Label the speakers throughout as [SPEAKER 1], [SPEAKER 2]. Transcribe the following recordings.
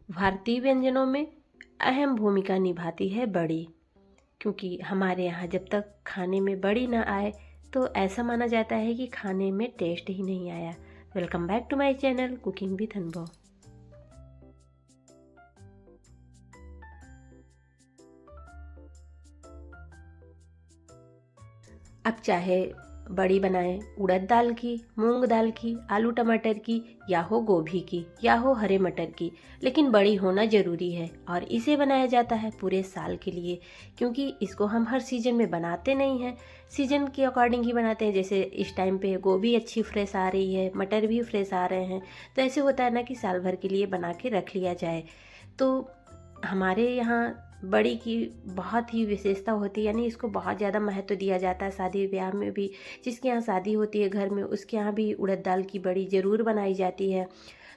[SPEAKER 1] भारतीय व्यंजनों में अहम भूमिका निभाती है बड़ी, क्योंकि हमारे यहाँ जब तक खाने में बड़ी ना आए तो ऐसा माना जाता है कि खाने में टेस्ट ही नहीं आया। Welcome back to my channel cooking with Anubhav. अब चाहे बड़ी बनाएं उड़द दाल की, मूंग दाल की, आलू टमाटर की, या हो गोभी की, या हो हरे मटर की, लेकिन बड़ी होना ज़रूरी है। और इसे बनाया जाता है पूरे साल के लिए, क्योंकि इसको हम हर सीज़न में बनाते नहीं हैं, सीज़न के अकॉर्डिंग ही बनाते हैं। जैसे इस टाइम पे गोभी अच्छी फ्रेश आ रही है, मटर भी फ्रेश आ रहे हैं, तो ऐसे होता है ना कि साल भर के लिए बना के रख लिया जाए। तो हमारे यहाँ बड़ी की बहुत ही विशेषता होती है, यानी इसको बहुत ज़्यादा महत्व दिया जाता है। शादी ब्याह में भी, जिसके यहाँ शादी होती है घर में, उसके यहाँ भी उड़द दाल की बड़ी ज़रूर बनाई जाती है।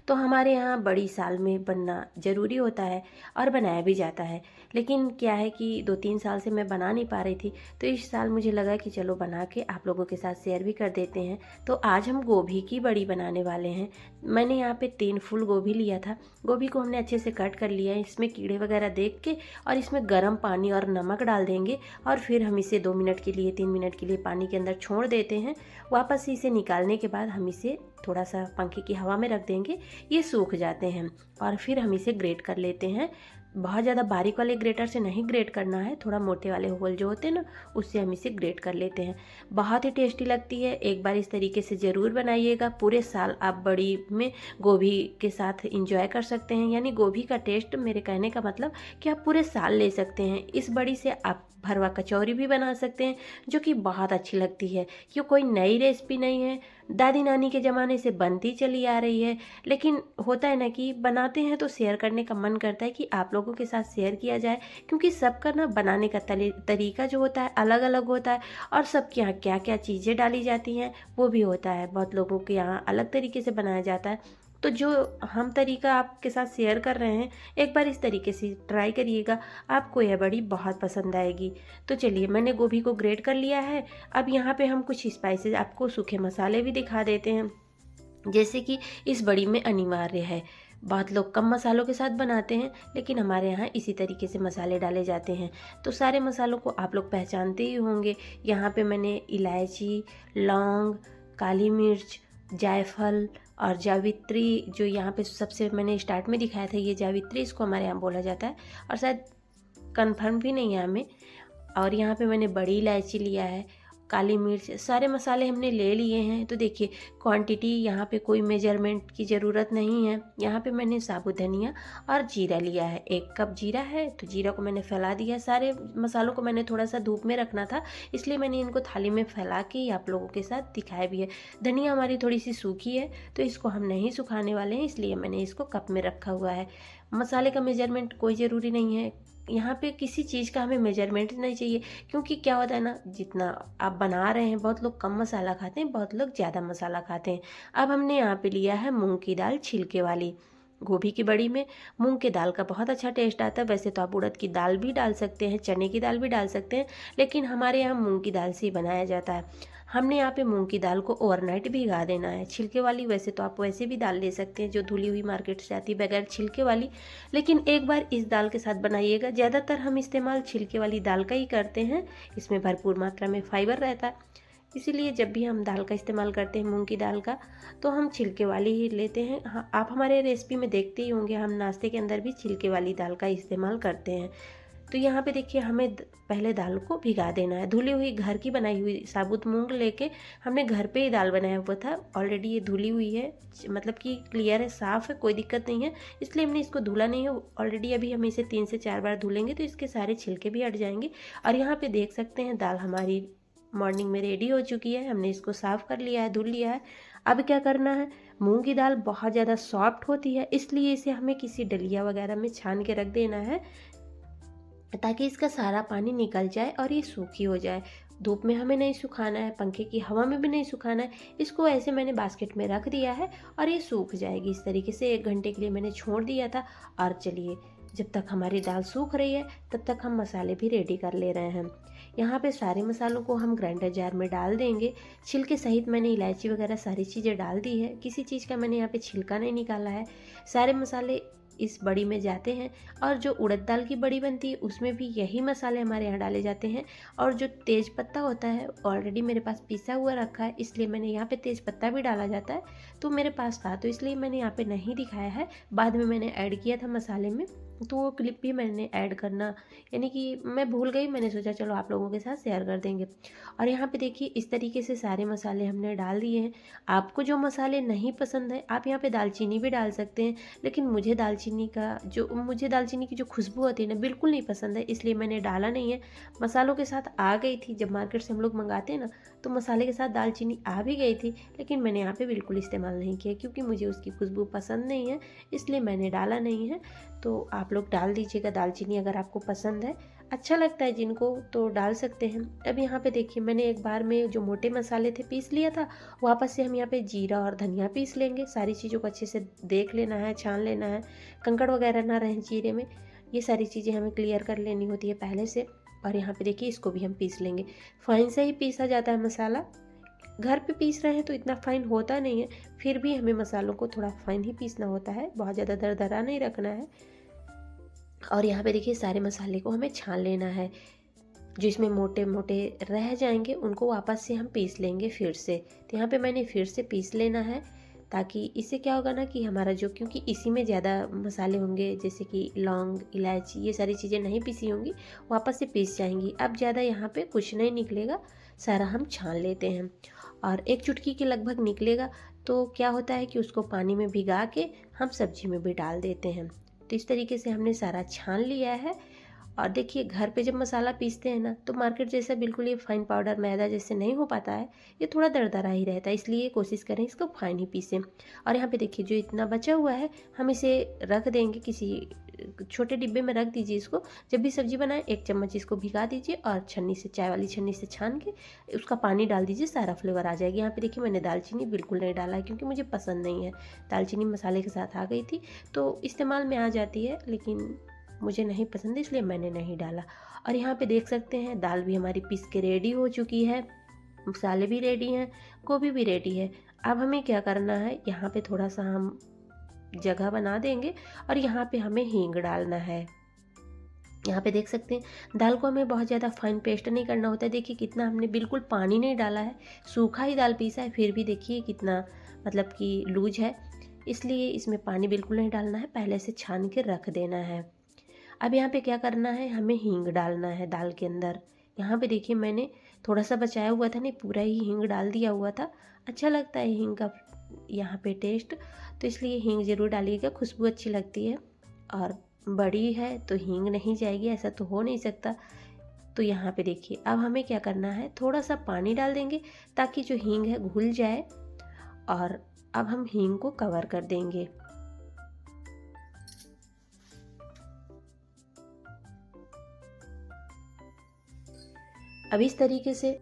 [SPEAKER 1] तो हमारे यहाँ बड़ी साल में बनना ज़रूरी होता है और बनाया भी जाता है। लेकिन क्या है कि 2-3 साल से मैं बना नहीं पा रही थी, तो इस साल मुझे लगा कि चलो बना के आप लोगों के साथ शेयर भी कर देते हैं। तो आज हम गोभी की बड़ी बनाने वाले हैं। मैंने यहाँ पे 3 फूल गोभी लिया था। गोभी को हमने अच्छे से कट कर लिया है, इसमें कीड़े वगैरह देख के, और इसमें गर्म पानी और नमक डाल देंगे। और फिर हम इसे 2 मिनट के लिए, 3 मिनट के लिए पानी के अंदर छोड़ देते हैं। वापस इसे निकालने के बाद हम इसे थोड़ा सा पंखे की हवा में रख देंगे, ये सूख जाते हैं। और फिर हम इसे ग्रेट कर लेते हैं। बहुत ज़्यादा बारीक वाले ग्रेटर से नहीं ग्रेट करना है, थोड़ा मोटे वाले होल जो होते हैं ना, उससे हम इसे ग्रेट कर लेते हैं। बहुत ही टेस्टी लगती है, एक बार इस तरीके से ज़रूर बनाइएगा। पूरे साल आप बड़ी में गोभी के साथ इंजॉय कर सकते हैं। यानी गोभी का टेस्ट, मेरे कहने का मतलब कि आप पूरे साल ले सकते हैं। इस बड़ी से आप भरवा कचौरी भी बना सकते हैं, जो कि बहुत अच्छी लगती है। क्यों, कोई नई रेसिपी नहीं है, दादी नानी के ज़माने से बनती चली आ रही है। लेकिन होता है ना कि बनाते हैं तो शेयर करने का मन करता है कि आप लोगों के साथ शेयर किया जाए, क्योंकि सबका ना बनाने का तरीका जो होता है अलग अलग होता है, और सबके यहाँ क्या क्या चीज़ें डाली जाती हैं वो भी होता है। बहुत लोगों के यहाँ अलग तरीके से बनाया जाता है। तो जो हम तरीका आपके साथ शेयर कर रहे हैं, एक बार इस तरीके से ट्राई करिएगा, आपको यह बड़ी बहुत पसंद आएगी। तो चलिए, मैंने गोभी को ग्रेट कर लिया है। अब यहाँ पे हम कुछ स्पाइसेस, आपको सूखे मसाले भी दिखा देते हैं, जैसे कि इस बड़ी में अनिवार्य है। बहुत लोग कम मसालों के साथ बनाते हैं, लेकिन हमारे यहाँ इसी तरीके से मसाले डाले जाते हैं। तो सारे मसालों को आप लोग पहचानते ही होंगे। यहाँ पे मैंने इलायची, लौंग, काली मिर्च, जायफल और जावित्री, जो यहाँ पे सबसे मैंने स्टार्ट में दिखाया था, ये जावित्री इसको हमारे यहाँ बोला जाता है, और शायद कन्फर्म भी नहीं है हमें। और यहाँ पे मैंने बड़ी इलायची लिया है, काली मिर्च, सारे मसाले हमने ले लिए हैं। तो देखिए, क्वांटिटी यहाँ पे कोई मेजरमेंट की ज़रूरत नहीं है। यहाँ पे मैंने साबुत धनिया और जीरा लिया है, 1 कप जीरा है, तो जीरा को मैंने फैला दिया। सारे मसालों को मैंने थोड़ा सा धूप में रखना था, इसलिए मैंने इनको थाली में फैला के आप लोगों के साथ दिखाया भी है। धनिया हमारी थोड़ी सी सूखी है, तो इसको हम नहीं सुखाने वाले हैं, इसलिए मैंने इसको कप में रखा हुआ है। मसाले का मेजरमेंट कोई ज़रूरी नहीं है, यहाँ पे किसी चीज़ का हमें मेजरमेंट नहीं चाहिए। क्योंकि क्या होता है ना, जितना आप बना रहे हैं, बहुत लोग कम मसाला खाते हैं, बहुत लोग ज़्यादा मसाला खाते हैं। अब हमने यहाँ पे लिया है मूंग की दाल छिलके वाली। गोभी की बड़ी में मूंग की दाल का बहुत अच्छा टेस्ट आता है। वैसे तो आप उड़द की दाल भी डाल सकते हैं, चने की दाल भी डाल सकते हैं, लेकिन हमारे यहाँ मूंग की दाल से ही बनाया जाता है। हमने यहाँ पे मूंग की दाल को ओवरनाइट भिगा देना है, छिलके वाली। वैसे तो आप वैसे भी दाल ले सकते हैं, जो धुली हुई मार्केट से आती है बगैर छिलके वाली, लेकिन एक बार इस दाल के साथ बनाइएगा। ज़्यादातर हम इस्तेमाल छिलके वाली दाल का ही करते हैं, इसमें भरपूर मात्रा में फाइबर रहता है। इसीलिए जब भी हम दाल का इस्तेमाल करते हैं, मूंग की दाल का, तो हम छिलके वाली ही लेते हैं। हाँ, आप हमारे रेसिपी में देखते ही होंगे, हम नाश्ते के अंदर भी छिलके वाली दाल का इस्तेमाल करते हैं। तो यहाँ पे देखिए, हमें पहले दाल को भिगा देना है। धुली हुई घर की बनाई हुई साबुत मूंग लेके हमने घर पे ही दाल बनाया हुआ था। ऑलरेडी ये धुली हुई है, मतलब कि क्लियर है, साफ़ है, कोई दिक्कत नहीं है, इसलिए हमने इसको धुला नहीं है ऑलरेडी। अभी हम इसे 3 से 4 बार धुलेंगे तो इसके सारे छिलके भी हट जाएंगे। और यहाँ पे देख सकते हैं, दाल हमारी मॉर्निंग में रेडी हो चुकी है। हमने इसको साफ़ कर लिया है, धुल लिया है। अब क्या करना है, मूंग की दाल बहुत ज़्यादा सॉफ्ट होती है, इसलिए इसे हमें किसी डलिया वगैरह में छान के रख देना है, ताकि इसका सारा पानी निकल जाए और ये सूखी हो जाए। धूप में हमें नहीं सुखाना है, पंखे की हवा में भी नहीं सुखाना है। इसको ऐसे मैंने बास्केट में रख दिया है और ये सूख जाएगी। इस तरीके से 1 घंटे के लिए मैंने छोड़ दिया था। और चलिए, जब तक हमारी दाल सूख रही है, तब तक हम मसाले भी रेडी कर ले रहे हैं। यहाँ पे सारे मसालों को हम ग्राइंडर जार में डाल देंगे। छिलके सहित मैंने इलायची वगैरह सारी चीज़ें डाल दी है, किसी चीज़ का मैंने यहाँ पे छिलका नहीं निकाला है। सारे मसाले इस बड़ी में जाते हैं। और जो उड़द दाल की बड़ी बनती है उसमें भी यही मसाले हमारे यहाँ डाले जाते हैं। और जो तेज पत्ता होता है ऑलरेडी मेरे पास पिसा हुआ रखा है, इसलिए मैंने यहाँ पे तेज पत्ता भी डाला जाता है। तो मेरे पास था तो इसलिए मैंने यहाँ पे नहीं दिखाया है, बाद में मैंने ऐड किया था मसाले में, तो वो क्लिप भी मैंने ऐड करना, यानी कि मैं भूल गई, मैंने सोचा चलो आप लोगों के साथ शेयर कर देंगे। और यहाँ पे देखिए इस तरीके से सारे मसाले हमने डाल दिए हैं। आपको जो मसाले नहीं पसंद है आप यहाँ पे दालचीनी भी डाल सकते हैं, लेकिन मुझे दालचीनी की जो खुशबू होती है ना बिल्कुल नहीं पसंद है, इसलिए मैंने डाला नहीं है। मसालों के साथ आ गई थी, जब मार्केट से हम लोग मंगाते हैं ना तो मसाले के साथ दालचीनी आ भी गई थी, लेकिन मैंने यहाँ पे बिल्कुल इस्तेमाल नहीं किया क्योंकि मुझे उसकी खुशबू पसंद नहीं है, इसलिए मैंने डाला नहीं है। तो आप लोग डाल दीजिएगा दालचीनी अगर आपको पसंद है, अच्छा लगता है जिनको तो डाल सकते हैं। अब यहाँ पे देखिए मैंने एक बार में जो मोटे मसाले थे पीस लिया था, वापस से हम यहाँ पे जीरा और धनिया पीस लेंगे। सारी चीज़ों को अच्छे से देख लेना है, छान लेना है, कंकड़ वगैरह ना रहें जीरे में, ये सारी चीज़ें हमें क्लियर कर लेनी होती है पहले से। और यहाँ पे देखिए इसको भी हम पीस लेंगे। फाइन से ही पीसा जाता है मसाला, घर पे पीस रहे हैं तो इतना फाइन होता नहीं है, फिर भी हमें मसालों को थोड़ा फाइन ही पीसना होता है, बहुत ज़्यादा दरदरा नहीं रखना है। और यहाँ पे देखिए सारे मसाले को हमें छान लेना है, जो इसमें मोटे मोटे रह जाएंगे उनको वापस से हम पीस लेंगे फिर से। तो यहाँ पे मैंने फिर से पीस लेना है, ताकि इससे क्या होगा ना कि हमारा जो, क्योंकि इसी में ज़्यादा मसाले होंगे जैसे कि लौंग इलायची ये सारी चीज़ें नहीं पीसी होंगी, वापस से पीस जाएंगी। अब ज़्यादा यहाँ पे कुछ नहीं निकलेगा, सारा हम छान लेते हैं और एक चुटकी के लगभग निकलेगा। तो क्या होता है कि उसको पानी में भिगा के हम सब्जी में भी डाल देते हैं। तो इस तरीके से हमने सारा छान लिया है। और देखिए घर पे जब मसाला पीसते हैं ना तो मार्केट जैसा बिल्कुल ये फाइन पाउडर मैदा जैसे नहीं हो पाता है, ये थोड़ा दरदरा ही रहता है, इसलिए कोशिश करें इसको फाइन ही पीसें। और यहाँ पे देखिए जो इतना बचा हुआ है हम इसे रख देंगे, किसी छोटे डिब्बे में रख दीजिए इसको। जब भी सब्जी बनाएं 1 चम्मच इसको भिगा दीजिए और छन्नी से, चाय वाली छन्नी से छान के उसका पानी डाल दीजिए, सारा फ्लेवर आ जाएगी। यहाँ पे देखिए मैंने दालचीनी बिल्कुल नहीं डाला है क्योंकि मुझे पसंद नहीं है। दालचीनी मसाले के साथ आ गई थी तो इस्तेमाल में आ जाती है, लेकिन मुझे नहीं पसंद है इसलिए मैंने नहीं डाला। और यहाँ पे देख सकते हैं दाल भी हमारी पीस के रेडी हो चुकी है, मसाले भी रेडी हैं, गोभी भी रेडी है। अब हमें क्या करना है, यहाँ पे थोड़ा सा हम जगह बना देंगे और यहाँ पे हमें हींग डालना है। यहाँ पे देख सकते हैं दाल को हमें बहुत ज़्यादा फाइन पेस्ट नहीं करना होता है। देखिए कितना हमने बिल्कुल पानी नहीं डाला है, सूखा ही दाल पीसा है, फिर भी देखिए कितना मतलब कि लूज है, इसलिए इसमें पानी बिल्कुल नहीं डालना है, पहले से छान के रख देना है। अब यहाँ पे क्या करना है, हमें हींग डालना है दाल के अंदर। यहाँ पे देखिए मैंने थोड़ा सा बचाया हुआ था, नहीं पूरा ही हींग डाल दिया हुआ था। अच्छा लगता है हींग का यहाँ पे टेस्ट, तो इसलिए हींग ज़रूर डालिएगा, खुशबू अच्छी लगती है। और बड़ी है तो हींग नहीं जाएगी ऐसा तो हो नहीं सकता। तो यहाँ पे देखिए अब हमें क्या करना है, थोड़ा सा पानी डाल देंगे ताकि जो हींग है घुल जाए। और अब हम हींग को कवर कर देंगे। अब इस तरीके से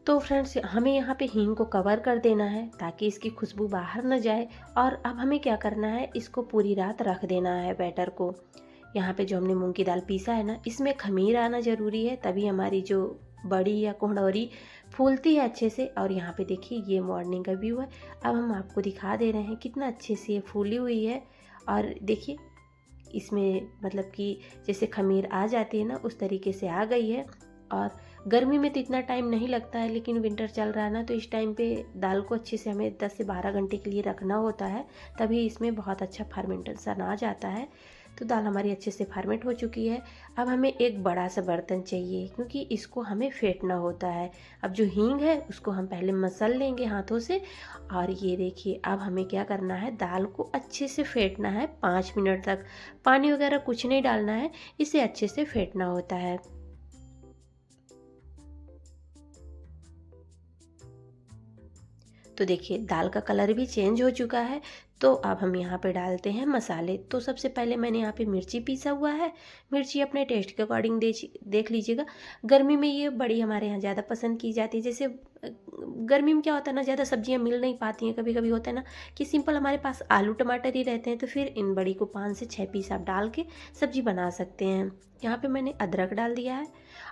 [SPEAKER 1] तो फ्रेंड्स हमें यहाँ पे हींग को कवर कर देना है ताकि इसकी खुशबू बाहर न जाए। और अब हमें क्या करना है, इसको पूरी रात रख देना है बैटर को। यहाँ पे जो हमने मूंग की दाल पीसा है ना, इसमें खमीर आना ज़रूरी है, तभी हमारी जो बड़ी या कोहड़ौरी फूलती है अच्छे से। और यहाँ पे देखिए ये मॉर्निंग का व्यू है, अब हम आपको दिखा दे रहे हैं कितना अच्छे से ये फूली हुई है। और देखिए इसमें मतलब कि जैसे खमीर आ जाती है ना उस तरीके से आ गई है। और गर्मी में तो इतना टाइम नहीं लगता है, लेकिन विंटर चल रहा है ना तो इस टाइम पे दाल को अच्छे से हमें 10 से 12 घंटे के लिए रखना होता है, तभी इसमें बहुत अच्छा फर्मेंटेशन आ जाता है। तो दाल हमारी अच्छे से फर्मेंट हो चुकी है। अब हमें एक बड़ा सा बर्तन चाहिए क्योंकि इसको हमें फेंटना होता है। अब जो हींग है उसको हम पहले मसल लेंगे हाथों से। और ये देखिए, अब हमें क्या करना है, दाल को अच्छे से फेंटना है 5 मिनट तक। पानी वगैरह कुछ नहीं डालना है, इसे अच्छे से फेंटना होता है। तो देखिए दाल का कलर भी चेंज हो चुका है। तो अब हम यहाँ पे डालते हैं मसाले। तो सबसे पहले मैंने यहाँ पे मिर्ची पीसा हुआ है। मिर्ची अपने टेस्ट के अकॉर्डिंग देख लीजिएगा। गर्मी में ये बड़ी हमारे यहाँ ज़्यादा पसंद की जाती है। जैसे गर्मी में क्या होता है ना, ज़्यादा सब्जियाँ मिल नहीं पाती हैं। कभी कभी होता है ना कि सिंपल हमारे पास आलू टमाटर ही रहते हैं, तो फिर इन बड़ी को 5 से 6 पीस आप डाल के सब्जी बना सकते हैं। यहाँ पे मैंने अदरक डाल दिया है।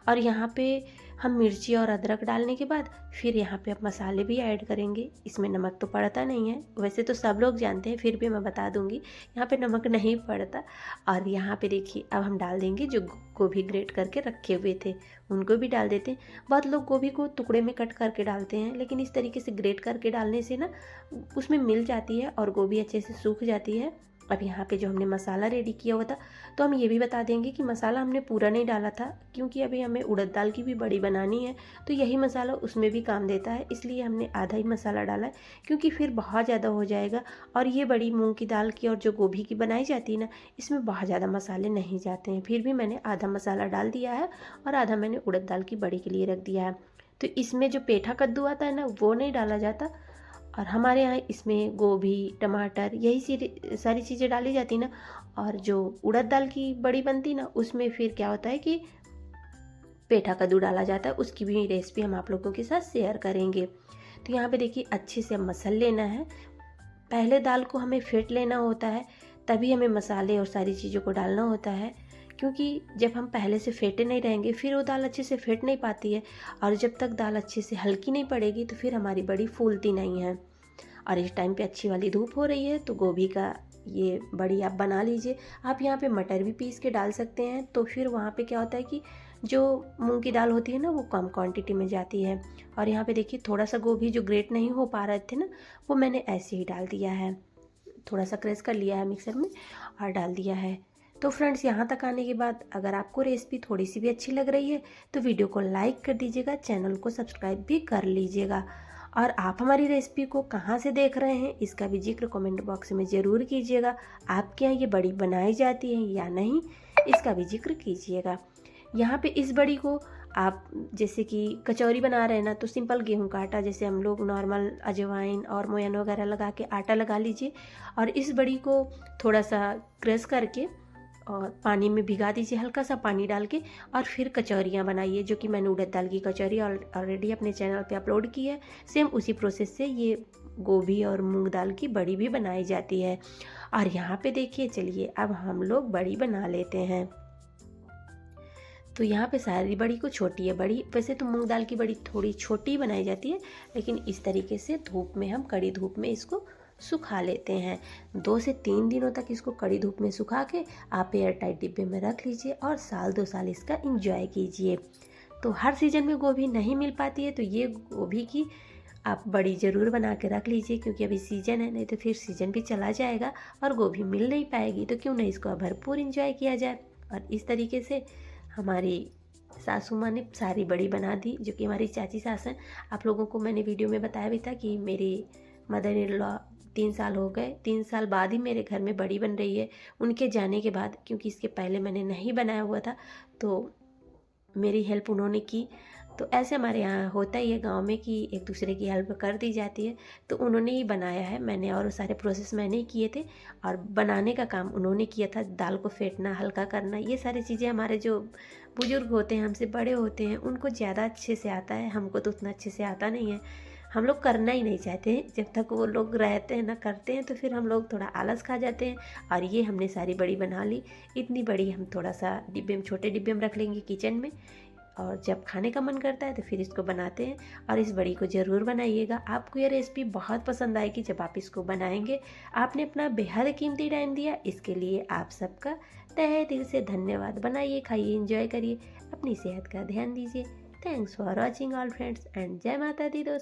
[SPEAKER 1] और यहाँ पे हम मिर्ची और अदरक डालने के बाद फिर यहाँ पे आप मसाले भी ऐड करेंगे। इसमें नमक तो पड़ता नहीं है, वैसे तो सब लोग जानते हैं, फिर भी मैं बता दूंगी यहाँ पे नमक नहीं पड़ता। और यहाँ पे देखिए अब हम डाल देंगे जो गोभी ग्रेट करके रखे हुए थे, उनको भी डाल देते हैं। बहुत लोग गोभी को टुकड़े में कट करके डालते हैं, लेकिन इस तरीके से ग्रेट करके डालने से ना उसमें मिल जाती है और गोभी अच्छे से सूख जाती है। अब यहाँ पे जो हमने मसाला रेडी किया हुआ था, तो हम ये भी बता देंगे कि मसाला हमने पूरा नहीं डाला था, क्योंकि अभी हमें उड़द दाल की भी बड़ी बनानी है, तो यही मसाला उसमें भी काम देता है। इसलिए हमने आधा ही मसाला डाला है, क्योंकि फिर बहुत ज़्यादा हो जाएगा। और ये बड़ी मूंग की दाल की और जो गोभी की बनाई जाती है ना, इसमें बहुत ज़्यादा मसाले नहीं जाते हैं। फिर भी मैंने आधा मसाला डाल दिया है और आधा मैंने उड़द दाल की बड़ी के लिए रख दिया है। तो इसमें जो पेठा कद्दू आता है ना, वो नहीं डाला जाता। और हमारे यहाँ इसमें गोभी टमाटर यही सारी चीज़ें डाली जाती ना। और जो उड़द दाल की बड़ी बनती ना, उसमें फिर क्या होता है कि पेठा कद्दू डाला जाता है। उसकी भी रेसिपी हम आप लोगों के साथ शेयर करेंगे। तो यहाँ पे देखिए अच्छे से मसल लेना है। पहले दाल को हमें फेंट लेना होता है, तभी हमें मसाले और सारी चीज़ों को डालना होता है। क्योंकि जब हम पहले से फेंटे नहीं रहेंगे फिर वो दाल अच्छे से फेंट नहीं पाती है। और जब तक दाल अच्छे से हल्की नहीं पड़ेगी तो फिर हमारी बड़ी फूलती नहीं है। और इस टाइम पे अच्छी वाली धूप हो रही है, तो गोभी का ये बड़ी आप बना लीजिए। आप यहाँ पे मटर भी पीस के डाल सकते हैं, तो फिर वहाँ पे क्या होता है कि जो मूंग की दाल होती है ना, वो कम क्वांटिटी में जाती है। और यहाँ पे देखिए थोड़ा सा गोभी जो ग्रेट नहीं हो पा रहे थे ना, वो मैंने ऐसे ही डाल दिया है। थोड़ा सा क्रश कर लिया है मिक्सर में और डाल दिया है। तो फ्रेंड्स, यहाँ तक आने के बाद अगर आपको रेसिपी थोड़ी सी भी अच्छी लग रही है तो वीडियो को लाइक कर दीजिएगा, चैनल को सब्सक्राइब भी कर लीजिएगा। और आप हमारी रेसिपी को कहाँ से देख रहे हैं इसका भी जिक्र कमेंट बॉक्स में ज़रूर कीजिएगा। आपके यहाँ ये बड़ी बनाई जाती है या नहीं, इसका भी जिक्र कीजिएगा। यहाँ पे इस बड़ी को आप जैसे कि कचौरी बना रहे हैं ना, तो सिंपल गेहूं का आटा, जैसे हम लोग नॉर्मल अजवाइन और मोयन वगैरह लगा के आटा लगा लीजिए। और इस बड़ी को थोड़ा सा क्रश करके और पानी में भिगा दीजिए, हल्का सा पानी डाल के। और फिर कचौरियाँ बनाइए, जो कि मैंने उड़द दाल की कचौरी ऑलरेडी अपने चैनल पे अपलोड की है। सेम उसी प्रोसेस से ये गोभी और मूंग दाल की बड़ी भी बनाई जाती है। और यहाँ पे देखिए, चलिए अब हम लोग बड़ी बना लेते हैं। तो यहाँ पे सारी बड़ी को छोटी है बड़ी, वैसे तो मूंग दाल की बड़ी थोड़ी छोटी बनाई जाती है, लेकिन इस तरीके से धूप में हम कड़ी धूप में इसको सुखा लेते हैं। 2 से 3 दिनों तक इसको कड़ी धूप में सुखा के आप एयर टाइट डिब्बे में रख लीजिए और साल 2 साल इसका एंजॉय कीजिए। तो हर सीजन में गोभी नहीं मिल पाती है, तो ये गोभी की आप बड़ी ज़रूर बना के रख लीजिए, क्योंकि अभी सीज़न है, नहीं तो फिर सीज़न भी चला जाएगा और गोभी मिल नहीं पाएगी। तो क्यों नहीं इसको भरपूर एंजॉय किया जाए। और इस तरीके से हमारी सासू माँ ने सारी बड़ी बना दी, जो कि हमारी चाची सास हैं। आप लोगों को मैंने वीडियो में बताया भी था कि मेरी मदर इन लॉ 3 साल हो गए, 3 साल बाद ही मेरे घर में बड़ी बन रही है, उनके जाने के बाद। क्योंकि इसके पहले मैंने नहीं बनाया हुआ था, तो मेरी हेल्प उन्होंने की। तो ऐसे हमारे यहाँ होता ही है गांव में कि एक दूसरे की हेल्प कर दी जाती है। तो उन्होंने ही बनाया है, मैंने और सारे प्रोसेस मैंने ही किए थे, और बनाने का काम उन्होंने किया था। दाल को फेंटना, हल्का करना, ये सारी चीज़ें हमारे जो बुजुर्ग होते हैं, हमसे बड़े होते हैं, उनको ज़्यादा अच्छे से आता है। हमको तो उतना अच्छे से आता नहीं है, हम लोग करना ही नहीं चाहते हैं। जब तक वो लोग रहते हैं ना, करते हैं, तो फिर हम लोग थोड़ा आलस खा जाते हैं। और ये हमने सारी बड़ी बना ली। इतनी बड़ी हम थोड़ा सा डिब्बे में, छोटे डिब्बे में रख लेंगे किचन में, और जब खाने का मन करता है तो फिर इसको बनाते हैं। और इस बड़ी को ज़रूर बनाइएगा, आपको ये रेसिपी बहुत पसंद आएगी जब आप इसको बनाएंगे। आपने अपना बेहद कीमती टाइम दिया, इसके लिए आप सबका तहे दिल से धन्यवाद। बनाइए, खाइए, एंजॉय करिए, अपनी सेहत का ध्यान दीजिए। Thanks for watching all friends, and जय माता दी दोस्तों।